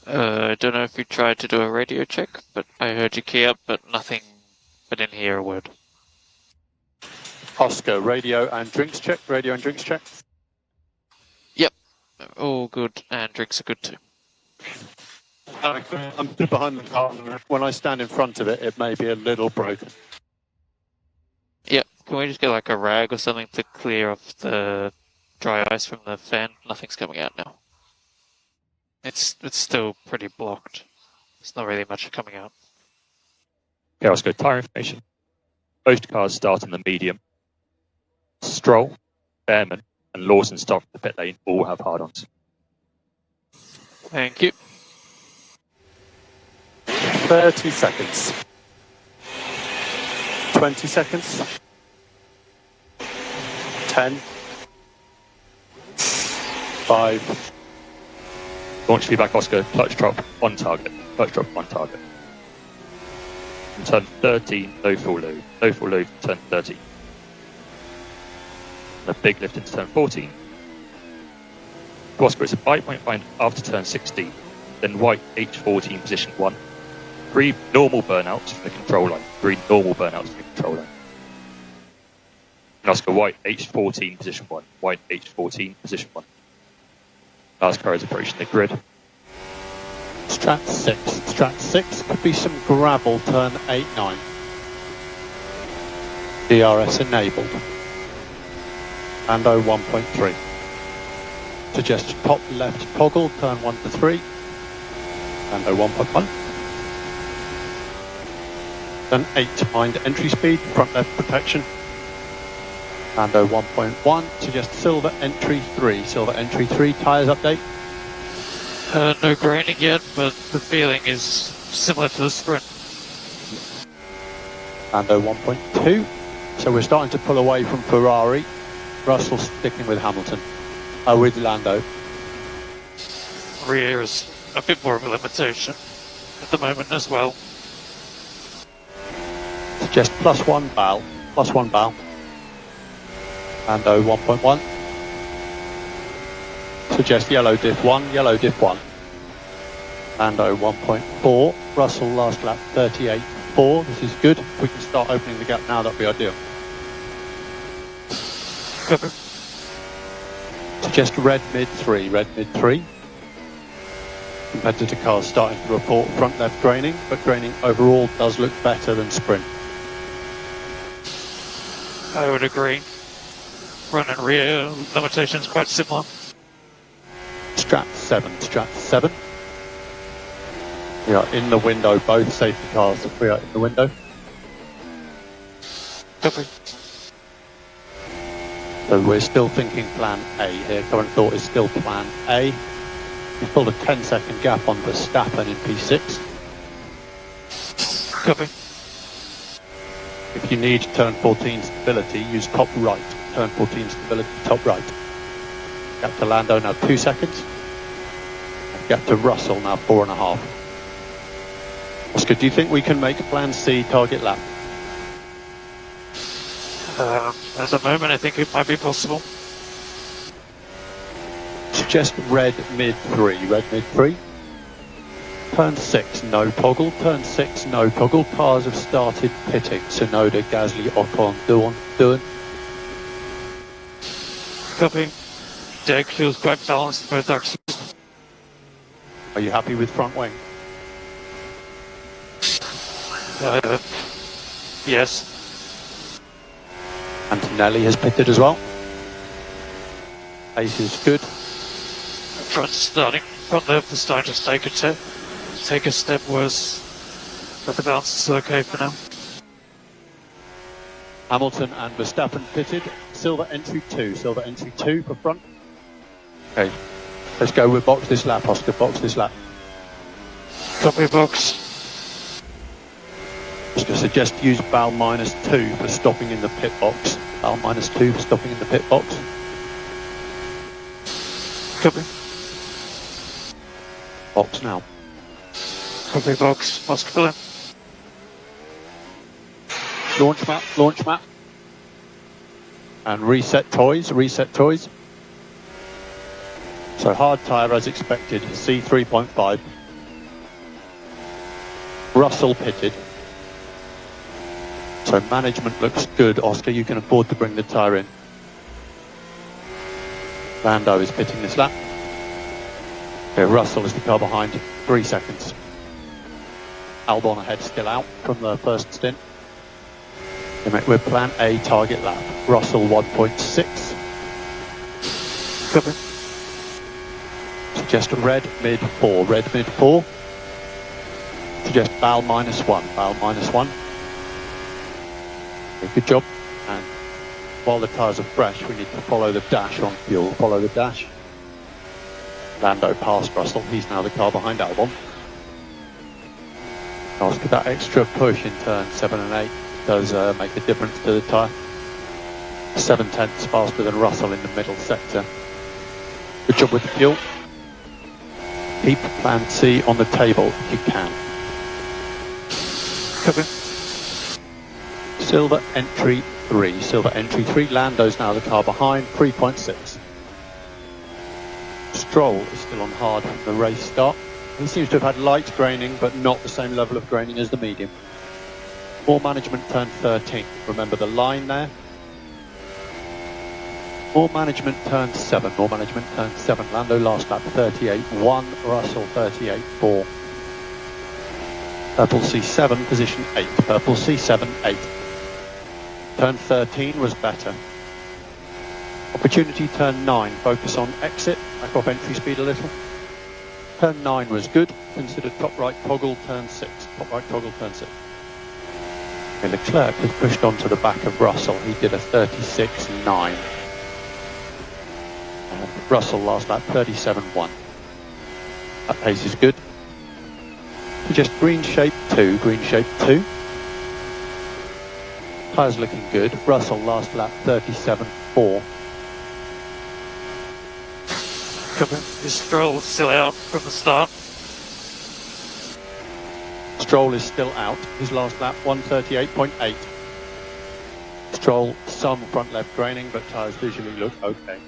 I don't know if you tried to do a radio check, but I heard you key up, but nothing. I didn't hear a word. Oscar, radio and drinks check. Radio and drinks check. Yep. All good, and drinks are good too. I'm behind the car. When I stand in front of it, it may be a little broken. Yep. Can we just get like a rag or something to clear off the dry ice from the fan? Nothing's coming out now. It's still pretty blocked. There's not really much coming out. Okay, let's go tyre information. Most cars start in the medium. Stroll, Behrman, and Lawson start from the pit lane all have hard-ons. Thank you. 30 seconds. 20 seconds. 10. 5. Launch feedback, Oscar. Clutch drop on target. Clutch drop on target. And turn 13, low full low. Low full low, turn 13. And a big lift into turn 14. To Oscar, it's a bite-point find after turn 16. Then white H14 position 1. 3 normal burnouts from the control line. 3 normal burnouts from the control line. And Oscar, white H14 position 1. White H14 position 1. Last car is approaching the grid. Strat 6. Strat 6 could be some gravel, turn 8-9. DRS enabled. Lando 1.3. Suggest top left toggle, turn 1 to 3. Lando 1.1. Turn 8, mind entry speed, front left protection. Lando 1.1, suggest silver entry 3. Silver entry 3, tyres update. No graining yet, but the feeling is similar to the sprint. Lando 1.2. So we're starting to pull away from Ferrari. Russell sticking with Hamilton. With Lando. Rear is a bit more of a limitation at the moment as well. Suggest +1 bow. +1 bow. Lando 1.1. Suggest yellow diff 1, yellow diff 1. Lando 1.4. Russell last lap 38.4. This is good. If we can start opening the gap now, that'd be ideal. Copy. Suggest red mid 3, red mid 3. Competitor cars starting to report front left graining, but graining overall does look better than sprint. I would agree. Front and rear limitations quite similar. Strat 7, Strat 7. We are in the window, both safety cars. We are in the window. Copy. So we're still thinking plan A here. Current thought is still plan A. We pulled a 10-second gap on Verstappen in P6. Copy. If you need turn 14 stability, use top right. Turn 14 stability, top right. Gap to Lando now 2 seconds. Gap to Russell now 4.5. Oscar, do you think we can make plan C target lap? At the moment, I think it might be possible. Suggest red mid 3, red mid 3. Turn 6, no toggle. Turn 6, no toggle. Cars have started pitting. Tsunoda, Gasly, Ocon, Doohan. Copy. Deck feels quite balanced both axles. Are you happy with front wing? Yes. Antonelli has pitted as well. Pace is good. Front left is starting to take a step worse, but the balance is okay for now. Hamilton and Verstappen pitted. Silver entry 2, silver entry 2 for front. Okay, let's go with box this lap, Oscar, box this lap. Copy box. Oscar, suggest use BAL -2 for stopping in the pit box. BAL -2 for stopping in the pit box. Copy. Box now. Copy box. Oscar fill in. Launch map. And reset toys. So hard tyre as expected, C 3.5. Russell pitted. So management looks good. Oscar, you can afford to bring the tyre in. Lando is pitting this lap. Okay, Russell is the car behind, 3 seconds. Albon ahead, still out from the first stint. We're plan A target lap. Russell 1.6. Copy. Suggest red mid 4. Red mid 4. Suggest Val -1. Val -1. Okay, good job. And while the tyres are fresh, we need to follow the dash on fuel. Follow the dash. Lando passed Russell. He's now the car behind Albon. Oscar, that extra push in turn 7 and 8 does make a difference to the tyre. 7/10 faster than Russell in the middle sector. Good job with the fuel. Keep plan C on the table if you can. Copy. Silver entry 3. Silver entry 3. Lando's now the car behind, 3.6. Stroll is still on hard from the race start. He seems to have had light graining, but not the same level of graining as the medium. More management turn 13. Remember the line there? More management turn 7. More management turn 7. Lando last lap 38.1. Russell 38.4. Purple C7, position 8. Purple C7, 8. Turn 13 was better. Opportunity turn 9. Focus on exit. Back off entry speed a little. Turn 9 was good. Consider top right toggle turn 6. Top right toggle turn 6. Okay, Leclerc has pushed onto the back of Russell. He did a 36.9. Russell last lap 37.1. That pace is good. Just green shape 2. Green shape 2. Tyres looking good. Russell last lap 37.4. His Stroll still out from the start. Stroll is still out. His last lap 138.8. Stroll some front left graining, but tyres visually look okay.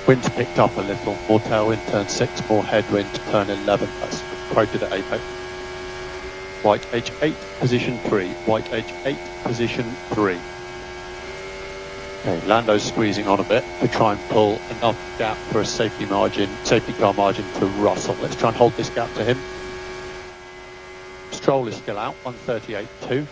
Wind's picked up a little. More tailwind turn 6, more headwind turn 11. That's quoted at apex. White H8 position 3. White H8 position 3. Okay, Lando's squeezing on a bit to try and pull enough gap for a safety car margin to Russell. Let's try and hold this gap to him. Stroll is still out, 138.2.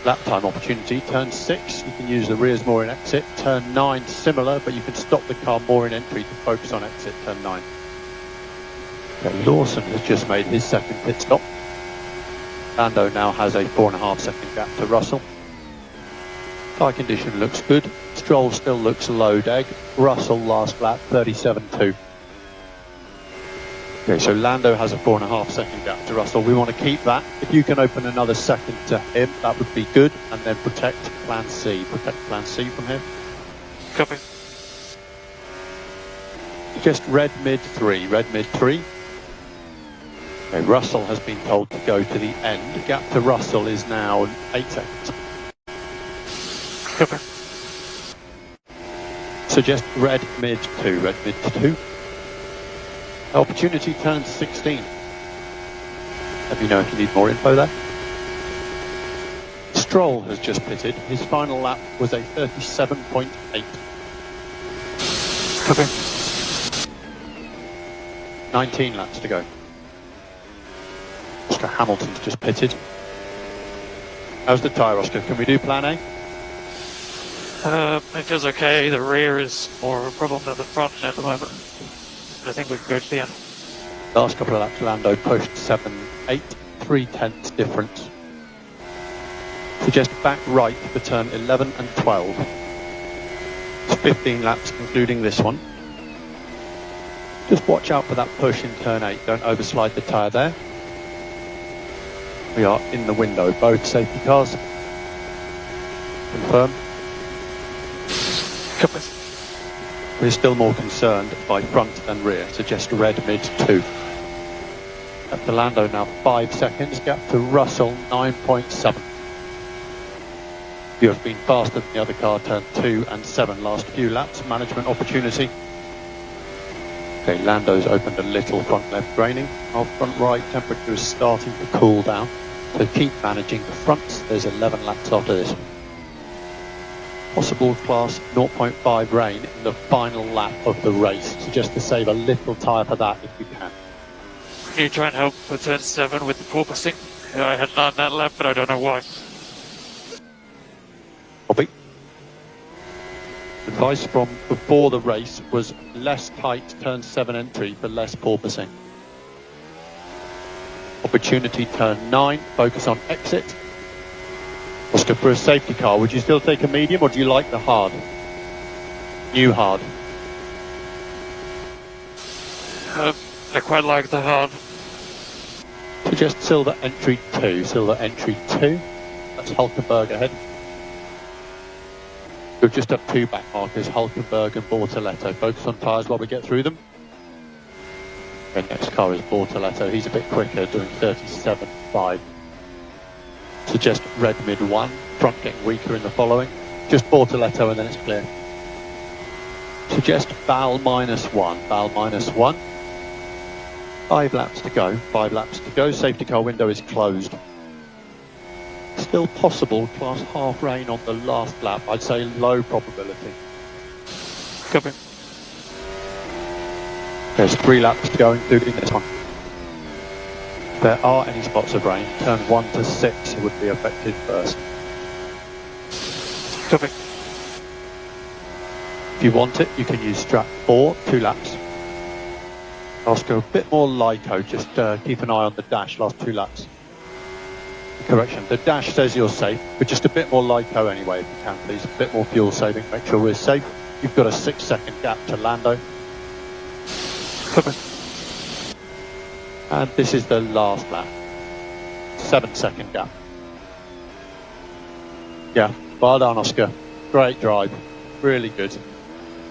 Lap time opportunity, turn 6, you can use the rears more in exit. Turn 9, similar, but you can stop the car more in entry to focus on exit, turn 9. Okay, Lawson has just made his second pit stop. Lando now has a 4.5 second gap to Russell. Tyre condition looks good. Stroll still looks low deg. Russell last lap 37.2. Okay, so Lando has a 4.5 second gap to Russell. We want to keep that. If you can open another second to him, that would be good. And then protect plan C. Protect plan C from him. Copy. Just red mid 3. Red mid 3. Okay, Russell has been told to go to the end. The gap to Russell is now 8 seconds. Copy. Suggest red mid 2. Red mid 2. Opportunity turn 16. Let me know if you need more info there. Stroll has just pitted. His final lap was a 37.8. Copy. 19 laps to go. Oscar Hamilton's just pitted. How's the tyre, Oscar? Can we do plan A? It feels okay. The rear is more of a problem than the front at the moment. But I think we can go to the end. Last couple of laps, Lando pushed 7.8, 3/10 difference. Suggest back right for turn 11 and 12. It's 15 laps concluding this one. Just watch out for that push in turn 8. Don't overslide the tyre there. We are in the window, both safety cars. Confirm. Copy. We're still more concerned by front and rear. Suggest red mid 2. Up to Lando now 5 seconds. Gap to Russell 9.7. You have been faster than the other car, turn 2 and 7 last few laps. Management opportunity. Okay, Lando's opened a little front left graining. Our front right temperature is starting to cool down. So keep managing the fronts. There's 11 laps after this. Possible class 0.5 rain in the final lap of the race. So just to save a little tyre for that if you can. Can you try and help for turn 7 with the porpoising? I had done that lap, but I don't know why. Copy. Advice from before the race was less tight turn 7 entry for less porpoising. Opportunity turn 9, focus on exit. Oscar, for a safety car, would you still take a medium or do you like the hard? New hard. I quite like the hard. Suggest silver entry 2. Silver entry 2. That's Hulkenberg ahead. We've just up 2 back markers, Hulkenberg and Bortoletto. Focus on tyres while we get through them. The next car is Bortoletto. He's a bit quicker, doing 37.5. Suggest red mid 1. Front getting weaker in the following. Just Bortoletto and then it's clear. Suggest Val -1. Val -1. 5 laps to go. 5 laps to go. Safety car window is closed. Still possible class half rain on the last lap. I'd say low probability. Copy. There's 3 laps to go, including this one. If there are any spots of rain, turn 1 to 6 would be affected first. Copy. If you want it, you can use strap 4, 2 laps. Oscar, a bit more LICO, just keep an eye on the dash last 2 laps. Correction, the dash says you're safe, but just a bit more LICO anyway if you can please. A bit more fuel saving, make sure we're safe. You've got a 6-second gap to Lando. Copy. And this is the last lap. 7-second gap. Yeah, well done Oscar. Great drive, really good.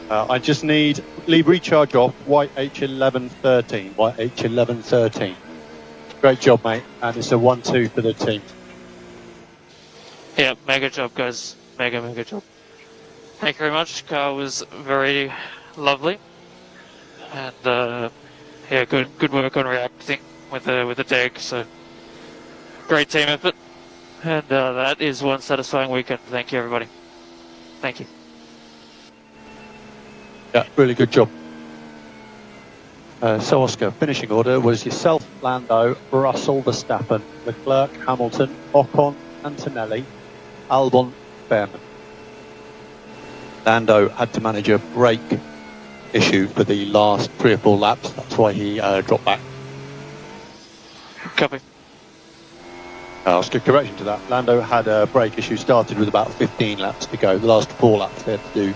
I just leave recharge off, white H1113, white H1113. Great job, mate, and it's a 1-2 for the team. Yeah, mega job, guys. Mega job. Thank you very much. Car was very lovely, and yeah, good work on reacting with the deck. So great team effort, and that is one satisfying weekend. Thank you, everybody. Thank you. Yeah, really good job. So Oscar, finishing order was yourself, Lando, Russell, Verstappen, Leclerc, Hamilton, Ocon, Antonelli, Albon, Behrman. Lando had to manage a brake issue for the last 3 or 4 laps. That's why he dropped back. Copy. Oscar, correction to that. Lando had a brake issue, started with about 15 laps to go. The last 4 laps they had to do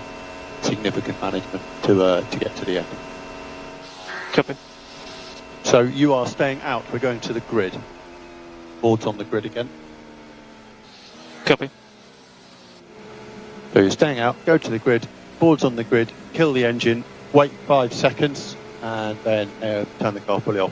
significant management to get to the end. Copy. So you are staying out. We're going to the grid. Boards on the grid again. Copy. So you're staying out, go to the grid, boards on the grid, kill the engine, wait 5 seconds, and then turn the car fully off.